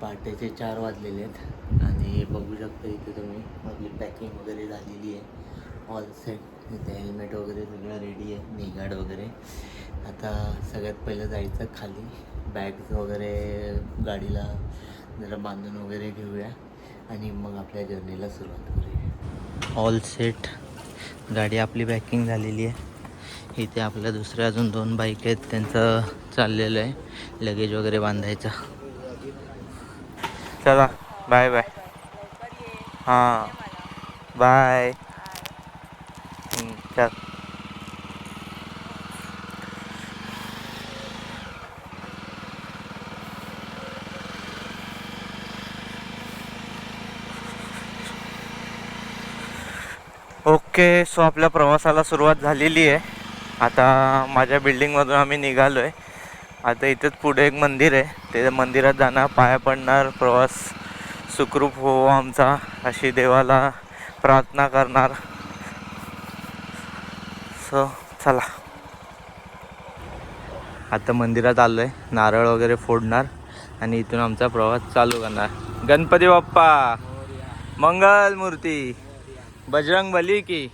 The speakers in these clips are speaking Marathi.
पहाटेचे 4 वाजलेले आहेत आणि बघू शकता इथे तुम्ही आपली पॅकिंग वगैरे झालेली आहे. All set. इथे हेल्मेट वगैरे सगळं रेडी आहे, नी गार्ड वगैरे. आता सगळ्यात पहिलं जायचं खाली, बॅग्स वगैरे गाडीला जरा बांधून वगैरे घेऊया आणि मग आपल्या जर्नीला सुरुवात करूया. ऑल सेट, गाडी आपली पॅकिंग झालेली आहे. इथे आपल्या दुसऱ्या अजून 2 बाईक आहेत, त्यांचं चाललेलं आहे लगेज वगैरे बांधायचं. चला बाय बाय. हां बाय. चल. ओके, सो आपल्या प्रवासाला सुरुवात झालेली आहे. आता माझ्या बिल्डिंगमधून आम्ही निघालो आहे. आता इथेच पुढे एक मंदिर आहे, ते मंदिरात जाणार, पाया पडणार, प्रवास सुखरूप हो आमचा अशी देवाला प्रार्थना करणार. सो चला, आता मंदिरात आलो आहे, नारळ वगैरे फोडणार आणि इथून आमचा प्रवास चालू करणार. गणपती बाप्पा मंगल मूर्ती, बजरंग बली की.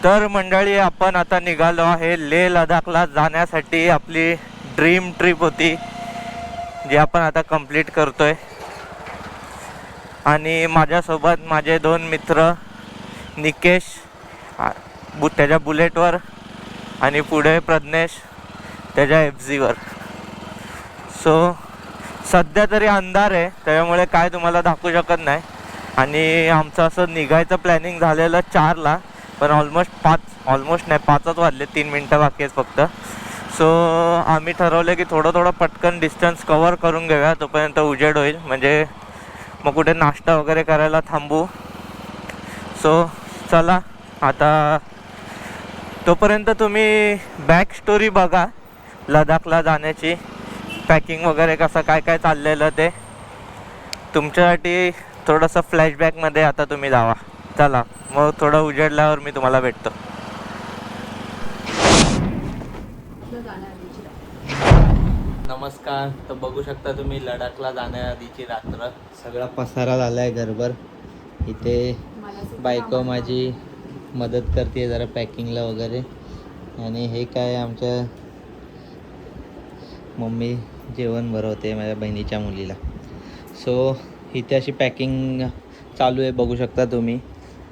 तर मंडळी, आपण आता निघालो आहे लेह लडाखला जाण्यासाठी. आपली ड्रीम ट्रिप होती जी आपण आता कंप्लीट करतोय. आणि माझ्यासोबत माझे 2 मित्र, निकेश त्याच्या बुलेटवर आणि पुढे प्रज्ञेश त्याच्या FZवर. सो सध्या तरी अंधार आहे, त्याच्यामुळे काय तुम्हाला दाखवू शकत नाही. आणि आमचं असं निघायचं प्लॅनिंग झालेलं 4ला, पण ऑलमोस्ट नाही 5च वाजले, 3 मिनटं बाकी आहेत फक्त. सो आम्ही ठरवलं की थोडं पटकन डिस्टन्स कवर करून घेऊया, तोपर्यंत उजेड होईल, म्हणजे मग कुठे नाश्ता वगैरे करायला थांबू. सो चला, आता तोपर्यंत तुम्ही बॅक स्टोरी बघा लडाखला जाण्याची, पॅकिंग वगैरे कसं काय काय चाललेलं ते तुमच्यासाठी थोडंसं फ्लॅशबॅकमध्ये आता तुम्ही जावा. चला मग थोडं उजेडल्यावर मी तुम्हाला भेटतो. नमस्कार. तर बघू शकता तुम्ही लडाखला जाण्याआधीची रात्र. सगळा पसारा झाला आहे घरभर. इथे बायको माझी मदत करते जरा पॅकिंगला वगैरे. आणि हे काय, आमच्या मम्मी जेवण भरवते माझ्या बहिणीच्या मुलीला. सो इथे अशी पॅकिंग चालू आहे, बघू शकता तुम्ही.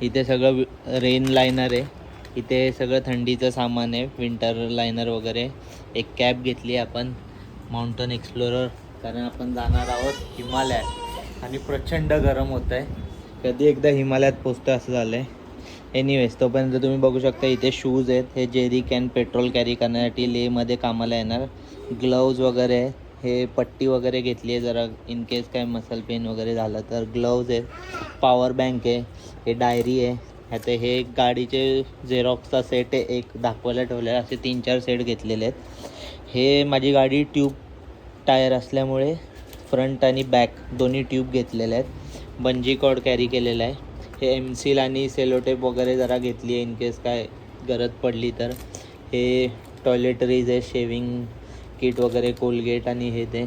इथे सगळं रेन लायनर आहे, इथे सगळं थंडीचं सामान आहे, विंटर लायनर वगैरे. एक कॅब घेतली आपण, माउंटन एक्सप्लोरर, कारण आपण जाणार आहोत हिमालयात आणि प्रचंड गरम होतं आहे. कधी एकदा हिमालयात पोचतं असं झालं आहे. एनिवेज, तोपर्यंत तुम्ही बघू शकता इथे शूज आहेत, हे जेरी कॅन पेट्रोल कॅरी करण्यासाठी लेहमध्ये कामाला येणार. ग्लव्ज वगैरे, हे पट्टी वगैरे घेतली आहे जरा इन केस काय मसल पेन वगैरे झालं तर. ग्लव्ज आहे, पॉवर बँक आहे, हे डायरी आहे. आता हे गाडीचे झेरॉक्सचा सेट आहे, एक दाखवायला ठेवलेला, असे 3-4 सेट घेतलेले आहेत. हे माझी गाडी ट्यूब टायर असल्यामुळे फ्रंट आणि बॅक दोन्ही ट्यूब घेतलेले आहेत. बंजी कॉर्ड कॅरी केलेला आहे. हे एमसील आणि सेलोटेप वगैरे जरा घेतली आहे इन केस काय गरज पडली तर. हे टॉयलेटरीज आहे, शेविंग किट वगैरे, कोलगेट आणि हे ते.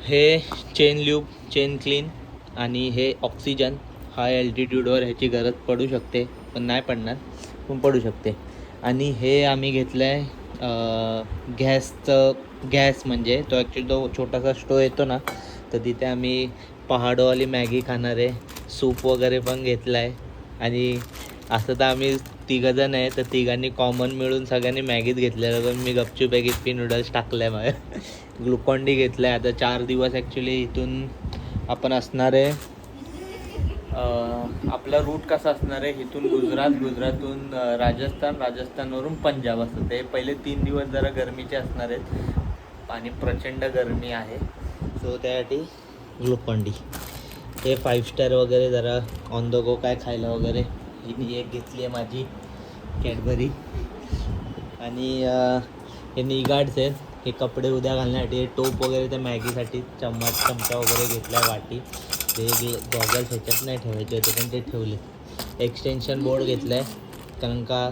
हे चेन ल्यूब, चेन क्लीन. आणि हे ऑक्सिजन. हाय अल्टिट्यूडवर ह्याची गरज पडू शकते, पण नाही पडणार, पण पडू शकते. आणि हे आम्ही घेतलं आहे गॅस, म्हणजे तो ॲक्च्युली तो छोटासा स्टोव येतो ना, तर तिथे आम्ही पहाडोवाली मॅगी खाणार आहे. सूप वगैरे पण घेतला आहे. आणि असं तर आम्ही 3 जण आहे, तर 3घांनी कॉमन मिळून सगळ्यांनी मॅगीच घेतलेलं, पण मी गपचूप एक इप्पी नूडल्स टाकलं आहे माझ्या. ग्लुकॉन डी घेतलं आहे. आता 4 दिवस ॲक्च्युली इथून आपण असणार आहे. आपला रूट कसा असणार आहे, इथून गुजरातून राजस्थानवरून पंजाब असतं. ते पहिले 3 दिवस जरा गरमीचे असणार आहेत आणि प्रचंड गरमी आहे. सो त्यासाठी ग्लुकॉन डी. हे 5 स्टार वगैरे जरा ऑन द गो काय खायला वगैरे. ही एक घेतली आहे माझी कॅडबरी. आणि हे नी गार्ड्स आहेत, हे कपडे उद्या घालण्यासाठी. हे टोप वगैरे त्या मॅगीसाठी, चमचा वगैरे घेतला आहे, वाटी. ते गॉगल्स ह्याच्यात नाही ठेवायचे होते पण ते ठेवले. एक्सटेन्शन बोर्ड घेतला आहे, कारण का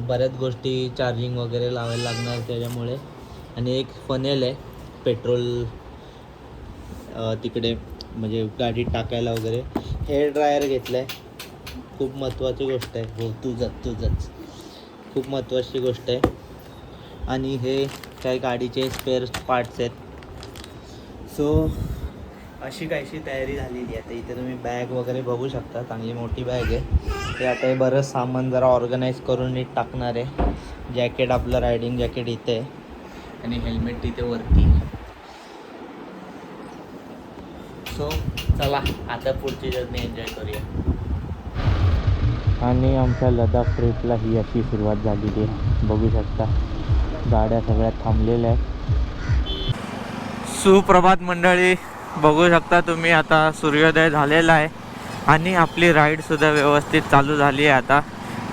बऱ्याच गोष्टी चार्जिंग वगैरे लावायला लागणार त्याच्यामुळे. आणि एक फनेल आहे पेट्रोल तिकडे म्हणजे गाडीत टाकायला वगैरे. हेअर ड्रायर घेतलं आहे, खूप महत्त्वाची गोष्ट आहे. हो तुझंच खूप महत्त्वाची गोष्ट आहे. आणि हे काही गाडीचे स्पेअर पार्ट्स आहेत. सो अशी काहीशी तयारी झालेली आहे. आता इथे तुम्ही बॅग वगैरे बघू शकता, चांगली मोठी बॅग आहे. ते आता हे बरंच सामान जरा ऑर्गनाईज करून नीट टाकणार आहे. जॅकेट, आपलं रायडिंग जॅकेट इथे आहे आणि हेल्मेट तिथे वरती. सो चला आता पुढची जर्नी एन्जॉय करूया. आणि आमच्या लडाख ट्रिपला ही अशी सुरुवात झालेली आहे. बघू शकता गाड्या सगळ्या थांबलेल्या आहेत. सुप्रभात मंडळी, बघू शकता तुम्ही आता सूर्योदय झालेला आहे आणि आपली राईडसुद्धा व्यवस्थित चालू झाली आहे. आता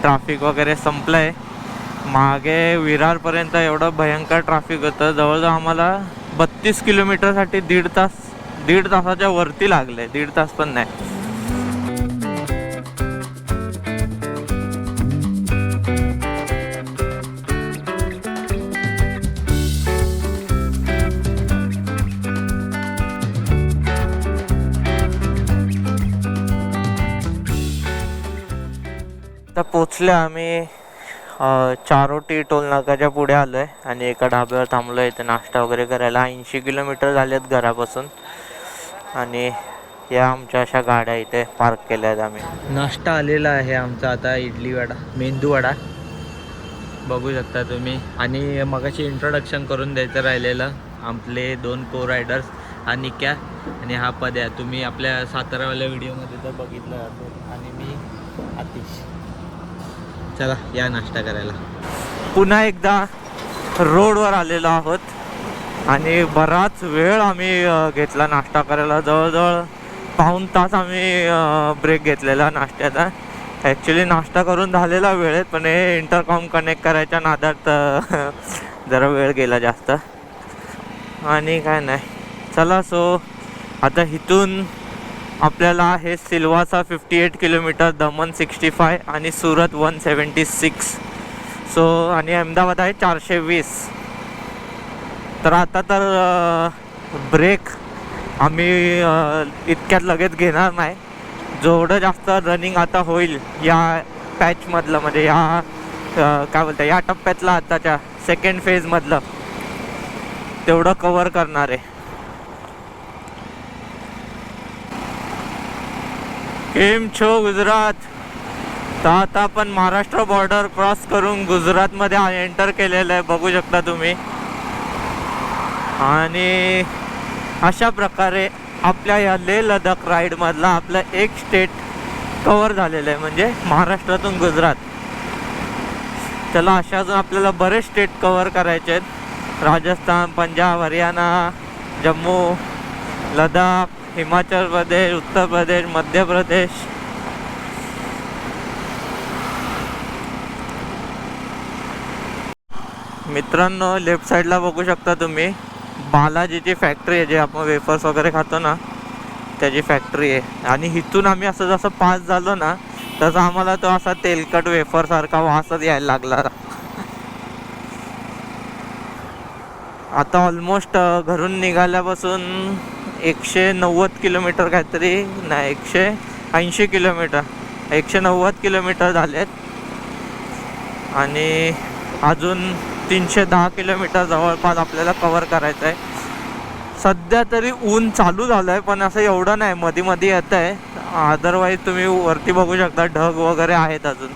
ट्रॅफिक वगैरे संपलं आहे. मागे विरारपर्यंत एवढं भयंकर ट्रॅफिक होतं, जवळजवळ आम्हाला 32 किलोमीटरसाठी दीड तासाच्या वरती लागले. 1.5 तास पण नाही. आता पोचलो आम्ही चारोटी टोल नाकाच्या पुढे आलो आहे आणि एका ढाब्यावर थांबलो आहे इथे नाश्ता वगैरे करायला. 80 किलोमीटर झालेत घरापासून आणि या आमच्या अशा गाड्या इथे पार्क केल्या आहेत आम्ही. नाश्ता आलेला आहे आमचा आता, इडली वडा, मेंदू वडा बघू शकता तुम्ही. आणि मगाशी इंट्रोडक्शन करून द्यायचं राहिलेलं, आपले 2 को रायडर्स, अनिक्या आणि हा पद्या. तुम्ही आपल्या सातारावाल्या व्हिडिओमध्ये तर बघितलं असेल. आणि मी आतिश. चला या नाश्ता करायला. पुन्हा एकदा रोडवर आलेलो आहोत आणि बराच वेळ आम्ही घेतला नाश्ता करायला. जवळजवळ पाऊण तास आम्ही ब्रेक घेतलेला नाश्त्याचा. ॲक्च्युली नाश्ता करून झालेला वेळेत, पण हे इंटरकॉम कनेक्ट करायच्या नादात जरा वेळ गेला जास्त. आणि काय नाही, चला. सो आता इथून आपल्याला आहे सिल्वासा 58 किलोमीटर, दमन 65 आणि सुरत 176. सो आणि अहमदाबाद आहे 420. तर आता तर ब्रेक आम्ही इतक्यात लगेच घेणार नाही. जेवढं जास्त रनिंग आता होईल या पॅचमधलं, म्हणजे या काय बोलतं, या टप्प्यातला आताच्या सेकंड फेजमधलं, तेवढं कवर करणार आहे. केम छो गुजरात. तर आता आपण महाराष्ट्र बॉर्डर क्रॉस करून गुजरातमध्ये एंटर केलेलं आहे, बघू शकता तुम्ही. आणि अशा प्रकारे आपल्या या लेह लडाख राईडमधला आपलं एक स्टेट कवर झालेलं आहे, म्हणजे महाराष्ट्रातून गुजरात. त्याला अशा अजून आपल्याला बरेच स्टेट कवर करायचे आहेत. राजस्थान, पंजाब, हरियाणा, जम्मू, लडाख, हिमाचल प्रदेश, उत्तर प्रदेश, मध्य प्रदेश. मित्रांनो, लेफ्ट साईडला बघू शकता तुम्ही बालाजीची फॅक्टरी आहे, जे आपण वेफर्स वगैरे खातो ना, त्याची फॅक्टरी आहे. आणि इथून आम्ही असं जसं पास झालो ना, तसं आम्हाला तो असा तेलकट वेफरसारखा वासच यायला लागला. आता ऑलमोस्ट घरून निघाल्यापासून 190 किलोमीटर काहीतरी, नाही 180 किलोमीटर, 190 किलोमीटर झालेत. आणि अजून 310 किलोमीटर जवळपास आपल्याला कवर करायचं आहे. सध्या तरी ऊन चालू झालं आहे, पण असं एवढं नाही, मध्ये मध्ये येतं आहे. अदरवाईज तुम्ही वरती बघू शकता ढग वगैरे आहेत अजून,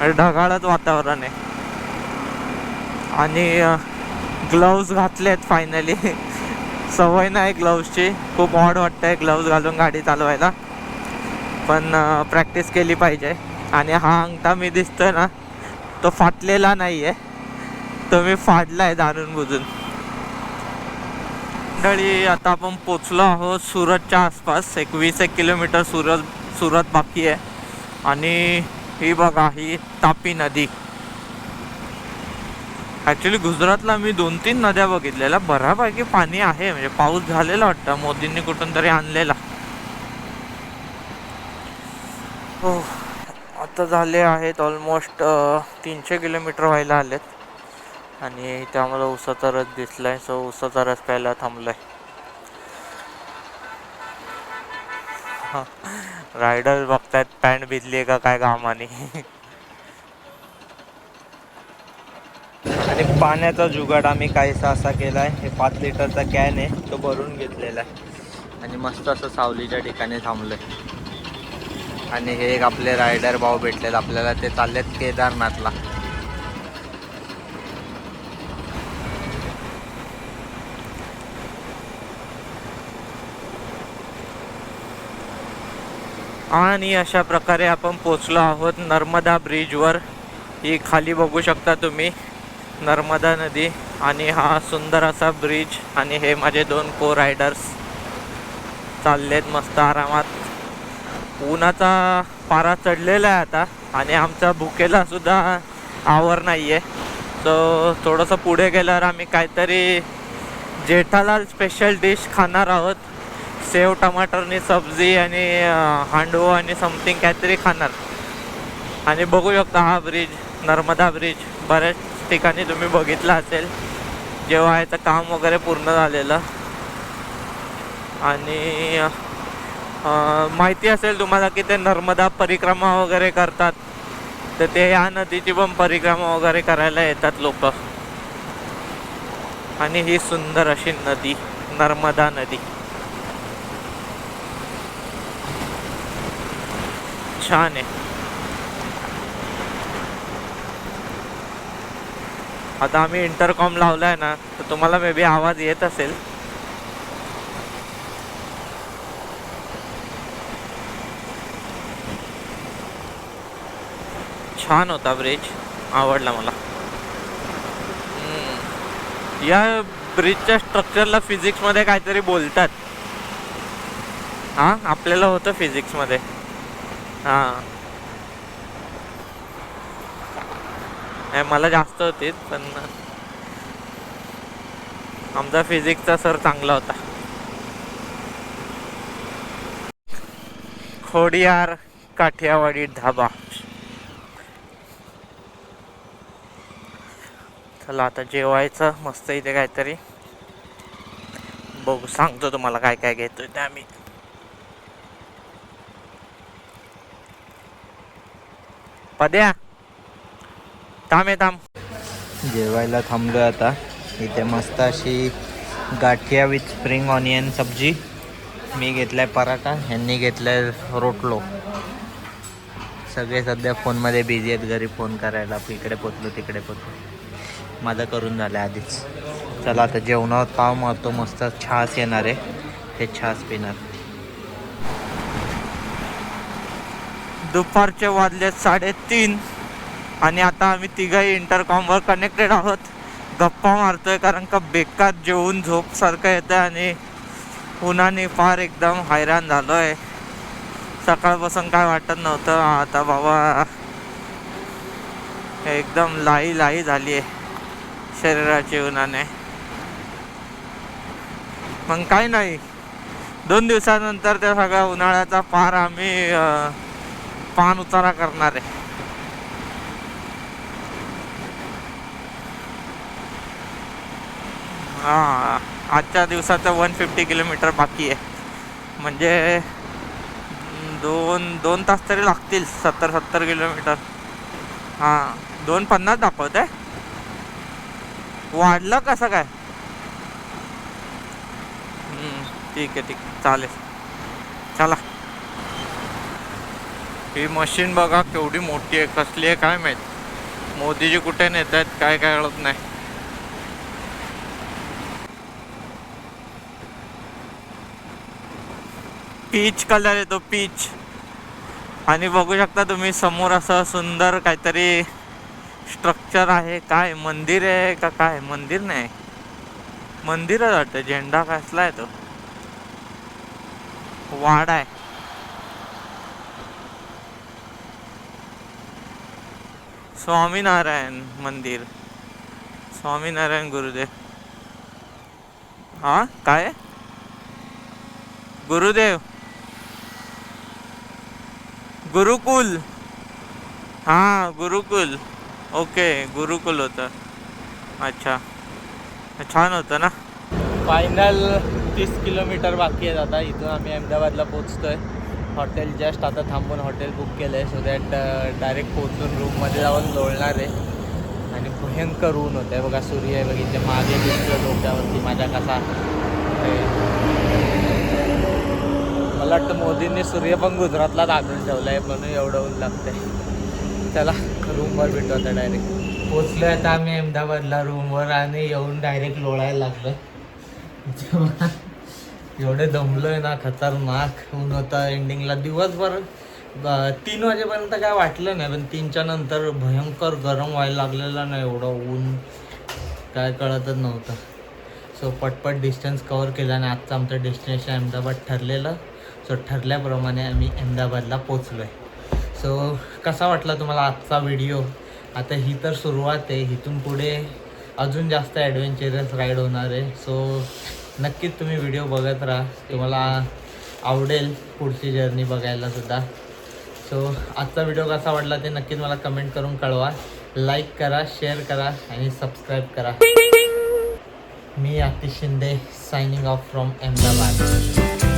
आणि ढगाळच वातावरण आहे. आणि ग्लव्ज घातलेत फायनली. सवय नाही ग्लव्सची, खूप ऑड वाटतं आहे ग्लव्ज घालून गाडी चालवायला, पण प्रॅक्टिस केली पाहिजे. आणि हा अंगठा मी दिसतोय ना, तो फाटलेला नाही आहे, तो मी फाडला आहे जाणून बुजून. मंडळी, आता आपण पोचलो आहोत सुरतच्या आसपास. 20 किलोमीटर सुरत बाकी आहे. आणि ही बघा, ही तापी नदी. ॲक्च्युली गुजरातला मी 2-3 नद्या बघितलेल्या, बऱ्यापैकी पाणी आहे, म्हणजे पाऊस झालेला वाटतं, मोदींनी कुठून तरी आणलेला. हो, आता झाले आहेत ऑलमोस्ट 300 किलोमीटर व्हायला आलेत. आणि इथे आम्हाला उसाचा रस दिसला आहे, सो उसाचा रस प्यायला थांबलो आहे. रायडर बघतायत पॅन्ट भिजली आहे का काय घामाने. आणि पाण्याचा जुगाड आम्ही काहीसा असा केला आहे, हे 5 लिटरचा कॅन आहे तो भरून घेतलेला आहे आणि मस्त असं सावलीच्या ठिकाणी थांबलो आहे. आणि हे एक आपले रायडर भाऊ भेटलेत आपल्याला, ते चाललेत केदारनाथला. आणि अशा प्रकारे आपण पोचलो आहोत नर्मदा ब्रिजवर. ही खाली बघू शकता तुम्ही नर्मदा नदी आणि हा सुंदर असा ब्रिज. आणि हे माझे 2 को रायडर्स चाललेत मस्त आरामात. उन्हाचा पारा चढलेला आहे आता आणि आमचा भुकेला सुद्धा आवर नाही आहे. सो थोडंसं पुढे गेल्यावर आम्ही काहीतरी जेठालाल स्पेशल डिश खाणार आहोत. सेव टमाटरनी सब्जी आणि हांडवो आणि समथिंग काहीतरी खाणार. आणि बघू शकता हा ब्रिज, नर्मदा ब्रिज बऱ्याच ठिकाणी तुम्ही बघितला असेल जेव्हा याचं काम वगैरे पूर्ण झालेलं. आणि माहिती असेल तुम्हाला की ते नर्मदा परिक्रमा वगैरे करतात, तर ते या नदीची पण परिक्रमा वगैरे करायला येतात लोक. आणि ही सुंदर अशी नदी नर्मदा नदी छान आहे. आता आम्ही इंटरकॉम लावलाय ना, तर तुम्हाला मे बी आवाज येत असेल. छान होता ब्रिज, आवडला मला. या ब्रिजच्या स्ट्रक्चरला फिजिक्समध्ये काहीतरी बोलतात. हां, आपल्याला होतं फिजिक्समध्ये. हां, मला जास्त होती पण आमचा फिजिक्सचा सर चांगला होता. खोडियार काठियावाडी ढाबा. चला आता जेवायचं मस्त इथे काहीतरी. बघू, सांगतो तुम्हाला काय काय घेतोय ते आम्ही. पद्या थांब आहे थांब. जेवायला थांबलो आता. इथे मस्त अशी गाठिया विथ स्प्रिंग ऑनियन सब्जी. मी घेतलाय पराठा, ह्यांनी घेतलाय रोटलो. सगळे सध्या फोनमध्ये बिझी आहेत, घरी फोन करायला इकडे पोचलो तिकडे पोचलो. माझं करून झालं आधीच. चला आता जेवणावर ताव मारतो. मस्त छास येणार आहे, ते छास पिणार. दुपारचे वाजले 3:30 आणि आता आम्ही तिघही इंटरकॉमवर कनेक्टेड आहोत. गप्पा मारतोय कारण का बेकार जेवून झोप सारखं येतं आणि उन्हाने फार एकदम हैराण झालोय. सकाळपासून काय वाटत नव्हतं, आता बाबा एकदम लाई झाली आहे शरीराची उन्हाने. मग काय नाही, 2 दिवसानंतर त्या सगळ्या उन्हाळ्याचा फार आम्ही पान उतारा करणार आहे. हां, आजच्या दिवसाचं 150 किलोमीटर बाकी आहे. म्हणजे 2 तास तरी लागतील. 70 किलोमीटर. हां, 2:50 दाखवत आहे. वाढलं कसं काय? ठीक आहे चालेल. चला. ही मशीन बघा केवढी मोठी आहे, कसली आहे काय माहीत. मोदीजी कुठे नेत आहेत काय कळत नाही. पीच कलर आहे तो, पीच. आणि बघू शकता तुम्ही समोर असं सुंदर काहीतरी स्ट्रक्चर आहे. काय मंदिर आहे का काय? मंदिर नाही, मंदिरच वाटतं. झेंडा कसला आहे तो? वाडा आहे. स्वामीनारायण मंदिर, स्वामीनारायण गुरुदेव. हा काय? गुरुदेव गुरुकुल. हां, गुरुकुल. ओके, गुरुकुल होतं. अच्छा, छान होतं ना. फायनल 30 किलोमीटर बाकी आहेत आता. इथून आम्ही अहमदाबादला पोचतोय. हॉटेल जस्ट आता थांबून हॉटेल बुक केलं आहे सो दॅट डायरेक्ट पोचून रूममध्ये जाऊन लोळणार आहे. आणि भयंकर ऊन होतं आहे बघा. सूर्य आहे बघितले मागे दिसतं डोक्यावरती माझ्या कसा. मला वाटतं मोदींनी सूर्य पण गुजरातला दाखवून ठेवला आहे म्हणून एवढं ऊन लागतंय. चला रूमवर भेटू आता डायरेक्ट. पोचलो आता आम्ही अहमदाबादला रूमवर आणि येऊन डायरेक्ट लोळायला लागलो. एवढे दमलो आहे ना खतरनाक ऊन होतं एंडिंगला. दिवसभर 3 वाजेपर्यंत काय वाटलं नाही पण 3च्या नंतर भयंकर गरम व्हायला लागलेलं ना. एवढं ऊन काय कळतच नव्हतं. सो पटपट डिस्टन्स कवर केला आणि आजचं आमचं डेस्टिनेशन अहमदाबाद ठरलेलं. सो ठरल्याप्रमाणे आम्ही अहमदाबादला पोचलो आहे. सो कसा वाटला तुम्हाला आजचा व्हिडिओ. आता ही तर सुरुवात आहे. इथून पुढे अजून जास्त ॲडव्हेंचरस राईड होणार आहे. सो नक्कीच तुम्ही व्हिडिओ बघत राहा. तुम्हाला आवडेल पुढची जर्नी बघायला सुद्धा. सो आजचा व्हिडिओ कसा वाटला ते नक्कीच मला कमेंट करून कळवा. लाईक करा, शेअर करा आणि सबस्क्राईब करा. मी Aatish Shinde signing off from Ahmedabad.